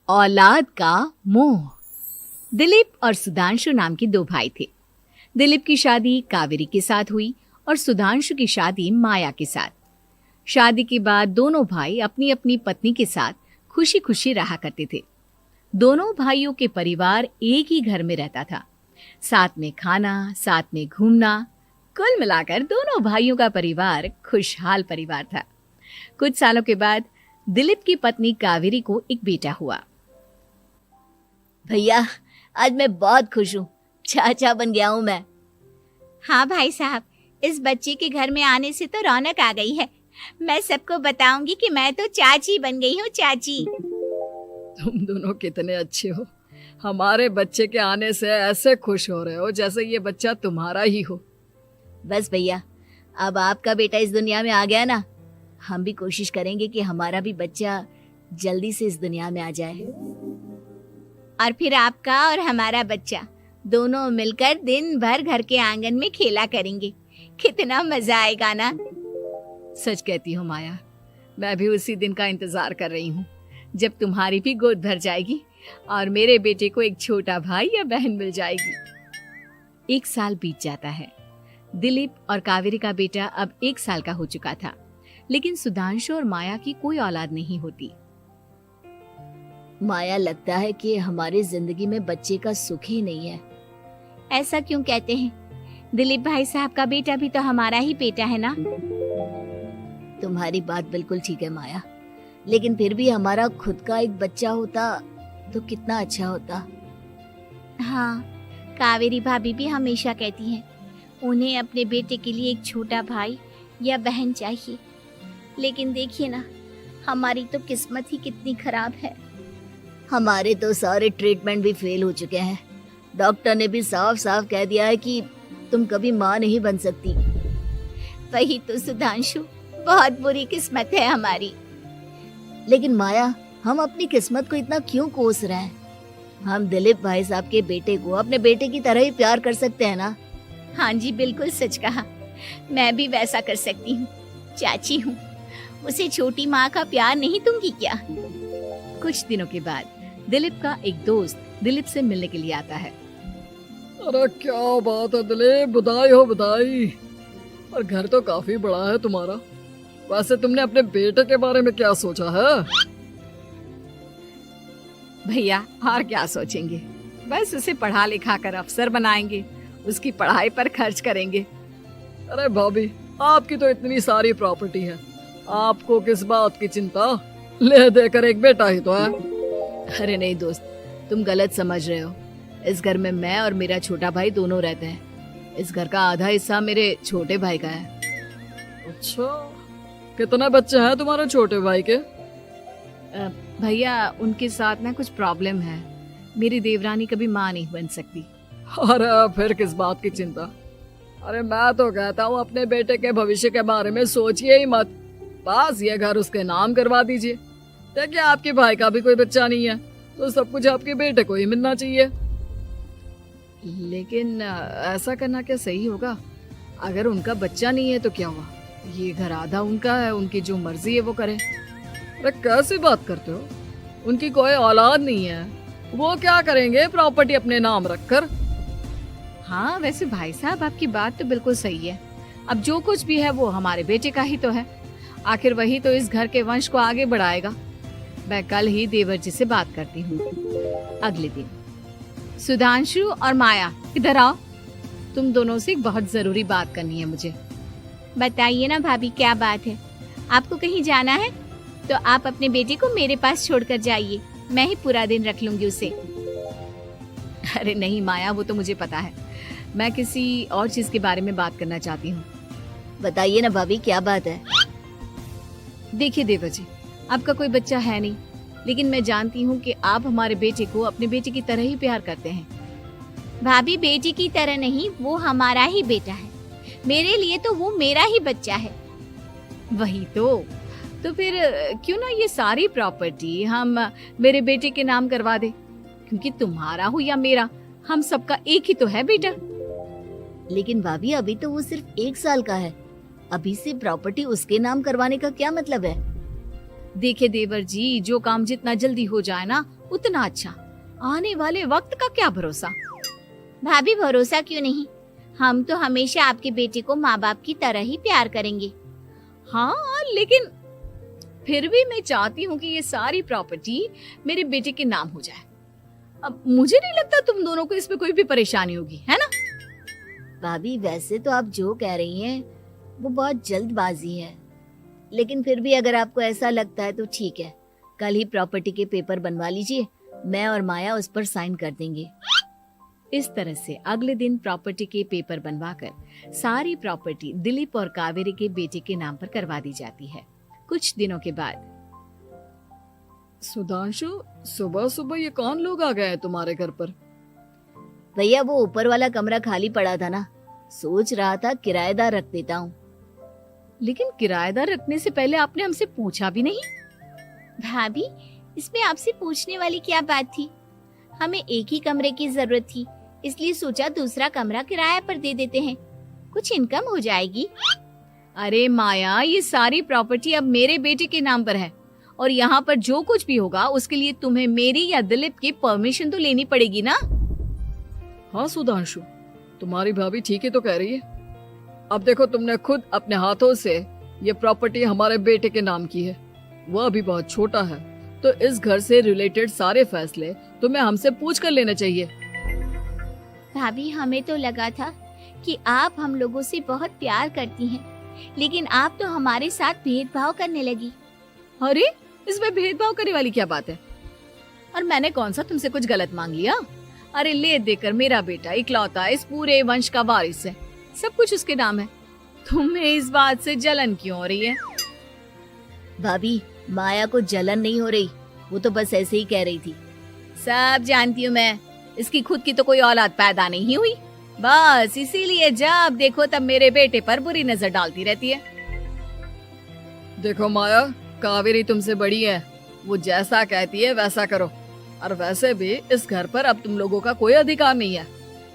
औलाद का मोह। दिलीप और सुधांशु नाम के दो भाई थे। दिलीप की शादी कावेरी के साथ हुई और सुधांशु की शादी माया के साथ। शादी के बाद दोनों भाई अपनी अपनी पत्नी के साथ खुशी खुशी रहा करते थे। दोनों भाइयों के परिवार एक ही घर में रहता था। साथ में खाना, साथ में घूमना, कुल मिलाकर दोनों भाइयों का परिवार खुशहाल परिवार था। कुछ सालों के बाद दिलीप की पत्नी कावेरी को एक बेटा हुआ। भैया, आज मैं बहुत खुश हूँ। चाचा बन गया हूँ मैं। हाँ भाई साहब, इस बच्चे के घर में आने से तो रौनक आ गई है। मैं सबको बताऊंगी कि मैं तो चाची बन गई हूँ, चाची। तुम दोनों कितने अच्छे हो। हमारे बच्चे के आने से ऐसे खुश हो रहे हो जैसे ये बच्चा तुम्हारा ही हो। बस भैया, अब आपका बेटा इस दुनिया में आ गया ना, हम भी कोशिश करेंगे कि हमारा भी बच्चा जल्दी से इस दुनिया में आ जाए। और फिर आपका और हमारा बच्चा दोनों मिलकर दिन भर घर के आंगन में खेला करेंगे। कितना मजा आएगा ना। सच कहती हूँ माया, मैं भी उसी दिन का इंतजार कर रही हूँ जब तुम्हारी भी गोद भर जाएगी और मेरे बेटे को एक छोटा भाई या बहन मिल जाएगी। 1 साल बीत जाता है। दिलीप और कावेरी का बेटा अब 1 साल का हो चुका था, लेकिन सुधांशु और माया की कोई औलाद नहीं होती। माया, लगता है कि हमारी जिंदगी में बच्चे का सुख ही नहीं है। ऐसा क्यों कहते हैं? दिलीप भाई साहब का बेटा भी तो हमारा ही बेटा है ना। तुम्हारी बात बिल्कुल ठीक है माया, लेकिन फिर भी हमारा खुद का एक बच्चा होता तो कितना अच्छा होता। हाँ, कावेरी भाभी भी हमेशा कहती हैं उन्हें अपने बेटे के लिए एक छोटा भाई या बहन चाहिए। लेकिन देखिए ना, हमारी तो किस्मत ही कितनी खराब है। हमारे तो सारे ट्रीटमेंट भी फेल हो चुके हैं। डॉक्टर ने भी साफ साफ कह दिया है कि तुम कभी माँ नहीं बन सकती। वही तो सुधांशु, बहुत बुरी किस्मत है हमारी। लेकिन माया, हम अपनी किस्मत को इतना क्यों कोस रहे हैं? हम दिलीप भाई साहब के बेटे को अपने बेटे की तरह ही प्यार कर सकते हैं ना। हाँ जी, बिल्कुल सच कहा। मैं भी वैसा कर सकती हूँ। चाची हूँ, उसे छोटी माँ का प्यार नहीं दूंगी क्या? कुछ दिनों के बाद दिलीप का एक दोस्त दिलीप से मिलने के लिए आता है। अरे क्या बात है दिलीप, बधाई हो बधाई। और घर तो काफी बड़ा है तुम्हारा। वैसे तुमने अपने बेटे के बारे में क्या सोचा है? भैया, और क्या सोचेंगे, बस उसे पढ़ा लिखा कर अफसर बनाएंगे, उसकी पढ़ाई पर खर्च करेंगे। अरे भाभी, आपकी तो इतनी सारी प्रॉपर्टी है, आपको किस बात की चिंता? ले देकर एक बेटा ही तो है। अरे नहीं दोस्त, तुम गलत समझ रहे हो। इस घर में मैं और मेरा छोटा भाई दोनों रहते हैं। इस घर का आधा हिस्सा मेरे छोटे भाई का है। अच्छा, कितने बच्चे हैं तुम्हारे छोटे भाई के? भैया, उनके साथ ना कुछ प्रॉब्लम है। मेरी देवरानी कभी माँ नहीं बन सकती। अरे फिर किस बात की चिंता? अरे मैं तो कहता हूँ अपने बेटे के भविष्य के बारे में सोचिए ही मत। बस ये घर उसके नाम करवा दीजिए। देखिए, आपके भाई का भी कोई बच्चा नहीं है तो सब कुछ आपके बेटे को ही मिलना चाहिए। लेकिन ऐसा करना क्या सही होगा? अगर उनका बच्चा नहीं है तो क्या हुआ? ये घर आधा उनका है, उनकी जो मर्जी है वो करे। अरे कैसी बात करते हो? उनकी कोई औलाद नहीं है, वो क्या करेंगे प्रॉपर्टी अपने नाम रखकर? हाँ, वैसे भाई साहब, आपकी बात तो बिल्कुल सही है। अब जो कुछ भी है वो हमारे बेटे का ही तो है। आखिर वही तो इस घर के वंश को आगे बढ़ाएगा। मैं कल ही देवर जी से बात करती हूँ। अगले दिन सुधांशु और माया, इधर आओ। तुम दोनों से एक बहुत जरूरी बात करनी है मुझे। बताइए ना भाभी, क्या बात है? आपको कहीं जाना है तो आप अपने बेटे को मेरे पास छोड़कर जाइए। मैं ही पूरा दिन रख लूंगी उसे। अरे नहीं माया, वो तो मुझे पता है। मैं किसी और चीज के बारे में बात करना चाहती हूँ। बताइए ना भाभी, क्या बात है? देखिए देवर जी, आपका कोई बच्चा है नहीं, लेकिन मैं जानती हूँ कि आप हमारे बेटे को अपने बेटे की तरह ही प्यार करते हैं। भाभी, बेटी की तरह नहीं, वो हमारा ही बेटा है। मेरे लिए तो वो मेरा ही बच्चा है। वही तो फिर क्यों ना ये सारी प्रॉपर्टी हम मेरे बेटे के नाम करवा दे, क्योंकि तुम्हारा हो या मेरा, हम सबका एक ही तो है बेटा। लेकिन भाभी, अभी तो वो सिर्फ 1 साल का है। अभी से प्रॉपर्टी उसके नाम करवाने का क्या मतलब है? देखिए देवर जी, जो काम जितना जल्दी हो जाए ना उतना अच्छा। आने वाले वक्त का क्या भरोसा। भाभी भरोसा क्यों नहीं, हम तो हमेशा आपके बेटे को माँ बाप की तरह ही प्यार करेंगे। हाँ, लेकिन फिर भी मैं चाहती हूँ कि ये सारी प्रॉपर्टी मेरे बेटे के नाम हो जाए। अब मुझे नहीं लगता तुम दोनों को इसमें कोई भी परेशानी होगी, है ना? भाभी वैसे तो आप जो कह रही हैं वो बहुत जल्दबाजी है, लेकिन फिर भी अगर आपको ऐसा लगता है तो ठीक है, कल ही प्रॉपर्टी के पेपर बनवा लीजिए, मैं और माया उस पर साइन कर देंगे। इस तरह से अगले दिन प्रॉपर्टी के पेपर बनवाकर सारी प्रॉपर्टी दिलीप और कावेरी के बेटे के नाम पर करवा दी जाती है। कुछ दिनों के बाद सुधांशु, सुबह सुबह ये कौन लोग आ गए हैं तुम्हारे घर पर? भैया वो ऊपर वाला कमरा खाली पड़ा था ना, सोच रहा था किराएदार रख देता हूँ। लेकिन किराएदार रखने से पहले आपने हमसे पूछा भी नहीं। भाभी इसमें आपसे पूछने वाली क्या बात थी, हमें एक ही कमरे की जरूरत थी, इसलिए सोचा दूसरा कमरा किराए पर दे देते हैं, कुछ इनकम हो जाएगी। अरे माया, ये सारी प्रॉपर्टी अब मेरे बेटे के नाम पर है और यहाँ पर जो कुछ भी होगा उसके लिए तुम्हें मेरी या दिलीप की परमिशन तो लेनी पड़ेगी ना। हाँ सुधांशु, तुम्हारी भाभी ठीक ही तो कह रही है। अब देखो, तुमने खुद अपने हाथों से ये प्रॉपर्टी हमारे बेटे के नाम की है, वह अभी बहुत छोटा है, तो इस घर से रिलेटेड सारे फैसले तुम्हें हमसे पूछ कर लेने चाहिए। भाभी हमें तो लगा था कि आप हम लोगों से बहुत प्यार करती हैं, लेकिन आप तो हमारे साथ भेदभाव करने लगी। अरे इसमें भेदभाव करने वाली क्या बात है? और मैंने कौन सा तुमसे कुछ गलत मांग लिया? अरे ले देकर मेरा बेटा इकलौता इस पूरे वंश का वारिस है, सब कुछ उसके नाम है। तुम्हें इस बात से जलन क्यों हो रही है? भाभी माया को जलन नहीं हो रही, वो तो बस ऐसे ही कह रही थी। सब जानती हूँ मैं, इसकी खुद की तो कोई औलाद पैदा नहीं हुई, बस इसीलिए जब देखो तब मेरे बेटे पर बुरी नजर डालती रहती है। देखो माया, कावेरी तुमसे बड़ी है, वो जैसा कहती है वैसा करो। और वैसे भी इस घर पर अब तुम लोगों का कोई अधिकार नहीं है,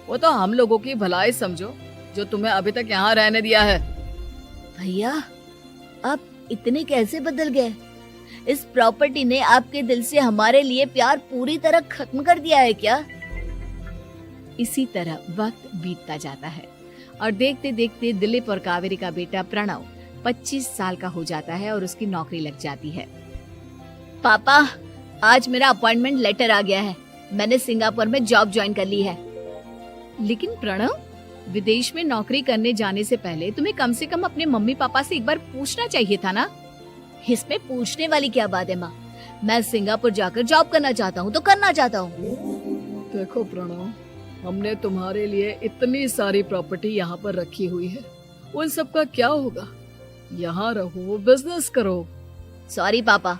वो तो हम लोगों की भलाई समझो जो तुम्हें अभी तक यहाँ रहने दिया है। भैया आप इतने कैसे बदल गए? इस प्रॉपर्टी ने आपके दिल से हमारे लिए प्यार पूरी तरह खत्म कर दिया है क्या? इसी तरह वक्त बीतता जाता है और देखते देखते दिलीप और कावेरी का बेटा प्रणव 25 साल का हो जाता है और उसकी नौकरी लग जाती है। पापा आज मेरा अपॉइंटमेंट लेटर आ गया है, मैंने सिंगापुर में जॉब ज्वाइन कर ली है। लेकिन प्रणव, विदेश में नौकरी करने जाने से पहले तुम्हें कम से कम अपने मम्मी पापा से एक बार पूछना चाहिए था ना। इसमें पूछने वाली क्या बात है माँ, मैं सिंगापुर जाकर जॉब करना चाहता हूँ तो करना चाहता हूँ। देखो प्रणव, हमने तुम्हारे लिए इतनी सारी प्रॉपर्टी यहाँ पर रखी हुई है, उन सब का क्या होगा? यहाँ रहो, बिजनेस करो। सॉरी पापा,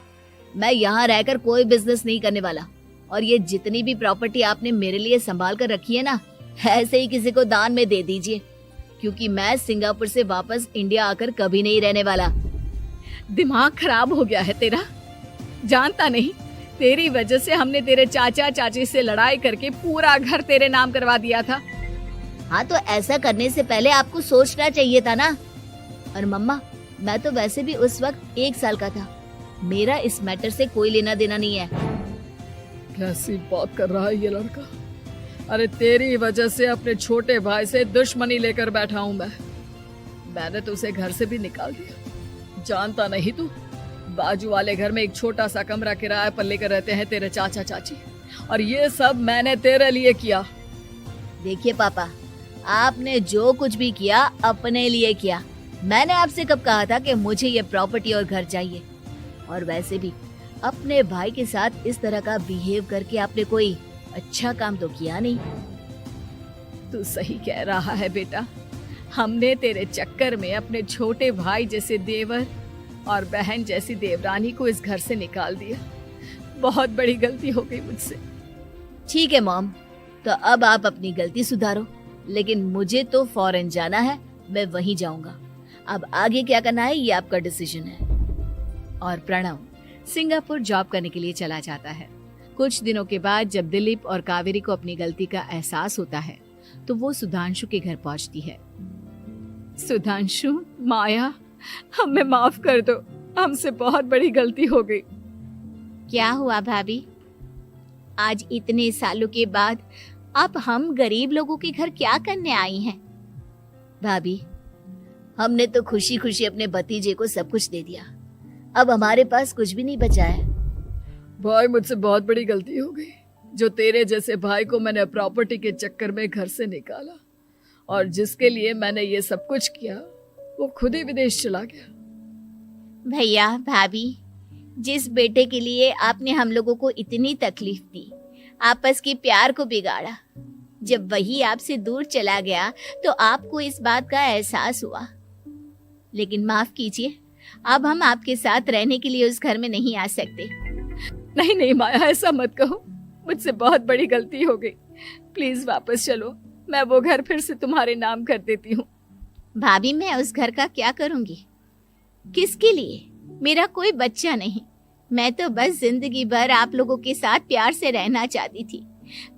मैं यहाँ रहकर कोई बिजनेस नहीं करने वाला, और ये जितनी भी प्रॉपर्टी आपने मेरे लिए संभाल कर रखी है ना, ऐसे ही किसी को दान में दे दीजिए, क्योंकि मैं सिंगापुर से वापस इंडिया आकर कभी नहीं रहने वाला। दिमाग खराब हो गया है तेरा, जानता नहीं तेरी वजह से हमने तेरे चाचा चाची से लड़ाई करके पूरा घर तेरे नाम करवा दिया था। हाँ तो ऐसा करने से पहले आपको सोचना चाहिए था ना। और मम्मा, मैं तो वैसे भी उस वक्त 1 साल का था, मेरा इस मैटर से कोई लेना देना नहीं है। कैसी बात कर रहा है ये लड़का? अरे तेरी वजह से अपने छोटे भाई से दुश्मनी लेकर बैठा हूँ मैंने तो उसे घर से भी निकाल दिया। जानता नहीं तू, बाजू वाले घर में एक छोटा सा कमरा किराए पर लेकर रहते हैं तेरे चाचा चाची, और ये सब मैंने तेरे लिए किया। देखिए पापा, आपने जो कुछ भी किया अपने लिए किया। मैंने आपसे कब कहा था कि मुझे ये प्रॉपर्टी और घर चाहिए? और वैसे भी अपने भाई के साथ इस तरह का बिहेव करके आपने कोई अच्छा काम तो किया नहीं। तू सही कह रहा है बेटा, हमने तेरे चक्कर में अपने छोटे भाई जैसे देवर और बहन जैसी देवरानी को इस घर से निकाल दिया। बहुत बड़ी गलती हो गई मुझसे। ठीक है मॉम, तो अब आप अपनी गलती सुधारो, लेकिन मुझे तो फॉरेन जाना है, मैं वहीं जाऊंगा। अब आगे क्या करना है ये आपका डिसीजन है। और प्रणव सिंगापुर जॉब करने के लिए चला जाता है। कुछ दिनों के बाद जब दिलीप और कावेरी को अपनी गलती का एहसास होता है तो वो सुधांशु के घर पहुंचती है। सुधांशु, माया, हमें माफ कर दो, हमसे बहुत बड़ी गलती हो गई। क्या हुआ भाभी? आज इतने सालों के बाद अब हम गरीब लोगों के घर क्या करने आई हैं? भाभी, हमने तो खुशी खुशी अपने भतीजे को सब कुछ दे दिया, अब हमारे पास कुछ भी नहीं बचा है। भाई मुझसे बहुत बड़ी गलती हो गई, जो तेरे जैसे भाई को मैंने प्रॉपर्टी के चक्कर में घर से निकाला, और जिसके लिए मैंने ये सब कुछ किया वो खुद ही विदेश चला गया। भैया भाभी, जिस बेटे के लिए आपने हम लोगों को इतनी तकलीफ दी, आपस के प्यार को बिगाड़ा, जब वही आपसे दूर चला गया तो आपको इस बात का एहसास हुआ। लेकिन माफ कीजिए, अब हम आपके साथ रहने के लिए उस घर में नहीं आ सकते। नहीं नहीं माया, ऐसा मत कहो, मुझसे बहुत बड़ी गलती हो गई, प्लीज वापस चलो, मैं वो घर फिर से तुम्हारे नाम कर देती हूँ। भाभी, मैं उस घर का क्या करूंगी? किसके लिए? मेरा कोई बच्चा नहीं, मैं तो बस जिंदगी भर आप लोगों के साथ प्यार से रहना चाहती थी,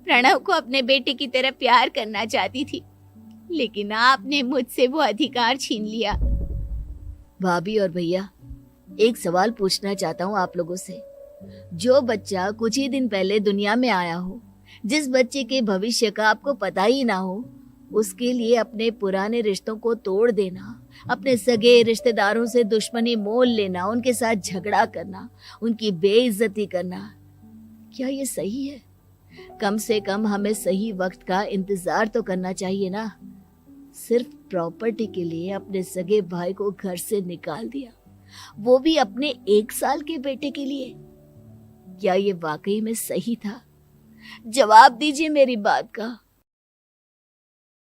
प्रणव को अपने बेटे की तरह प्यार करना चाहती थी, लेकिन आपने मुझसे वो अधिकार छीन लिया। भाभी और भैया, एक सवाल पूछना चाहता हूँ आप लोगों से। जो बच्चा कुछ ही दिन पहले दुनिया में आया हो, जिस बच्चे के भविष्य का आपको पता ही ना हो, उसके लिए अपने पुराने रिश्तों को तोड़ देना, अपने सगे रिश्तेदारों से दुश्मनी मोल लेना, उनके साथ झगड़ा करना, उनकी बेइज्जती करना, क्या ये सही है? कम से कम हमें सही वक्त का इंतजार तो करना चाहिए ना। सिर्फ प्रॉपर्टी के लिए अपने सगे भाई को घर से निकाल दिया, वो भी अपने 1 साल के बेटे के लिए। क्या ये वाकई में सही था? जवाब दीजिए मेरी बात का।